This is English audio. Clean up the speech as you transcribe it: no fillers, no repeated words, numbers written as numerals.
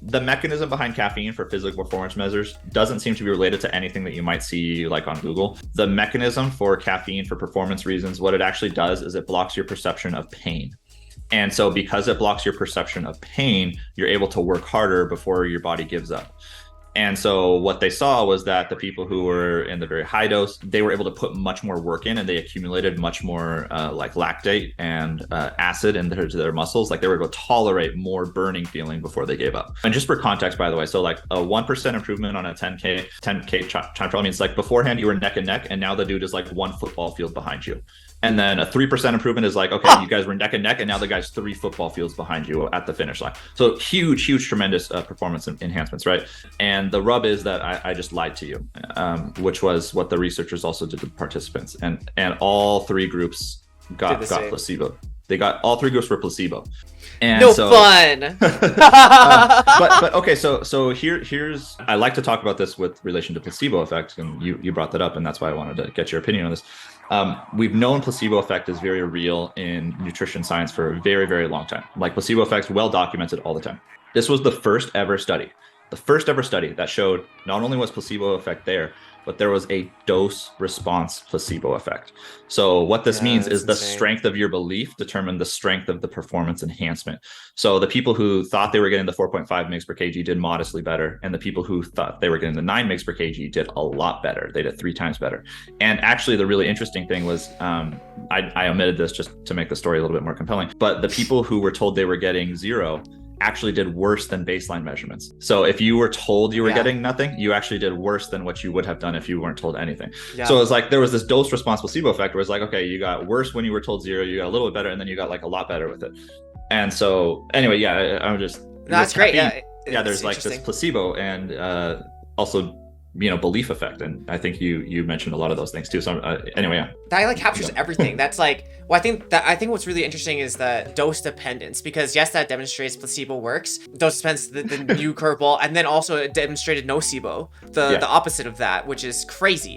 the mechanism behind caffeine for physical performance measures doesn't seem to be related to anything that you might see like on Google. The mechanism for caffeine for performance reasons, what it actually does is it blocks your perception of pain. And so because it blocks your perception of pain, you're able to work harder before your body gives up. And so what they saw was that the people who were in the very high dose, they were able to put much more work in, and they accumulated much more like lactate and acid into their muscles. Like they were able to tolerate more burning feeling before they gave up. And just for context, by the way, so like a 1% improvement on a 10K time trial means like beforehand you were neck and neck, and now the dude is like 1 football field behind you. And then a 3% improvement is like, okay, you guys were neck and neck, and now the guy's 3 football fields behind you at the finish line. So huge, tremendous performance enhancements, right? And the rub is that I just lied to you, which was what the researchers also did to the participants. And all 3 groups got placebo. All 3 groups were placebo. And no fun. but okay, so here's I like to talk about this with relation to placebo effect, and you brought that up, and that's why I wanted to get your opinion on this. We've known placebo effect is very real in nutrition science for a very, very long time. Like placebo effects well documented all the time. This was the first ever study that showed not only was placebo effect there, but there was a dose response placebo effect. So what this means is the strength of your belief determined the strength of the performance enhancement. So the people who thought they were getting the 4.5 mg per kg did modestly better. And the people who thought they were getting the 9 mg per kg did a lot better. They did 3 times better. And actually the really interesting thing was, I omitted this just to make the story a little bit more compelling, but the people who were told they were getting 0 actually did worse than baseline measurements. So if you were told you were getting nothing, you actually did worse than what you would have done if you weren't told anything. So it was like there was this dose response placebo effect where it's like, okay, you got worse when you were told 0, you got a little bit better, and then you got like a lot better with it. And so anyway, I'm just that's great. There's like this placebo and also belief effect, and I think you mentioned a lot of those things too. So anyway, that like captures everything. That's like, well, I think what's really interesting is the dose dependence, because yes, that demonstrates placebo works. Dose dependence, the new curveball, and then also it demonstrated nocebo, the opposite of that, which is crazy.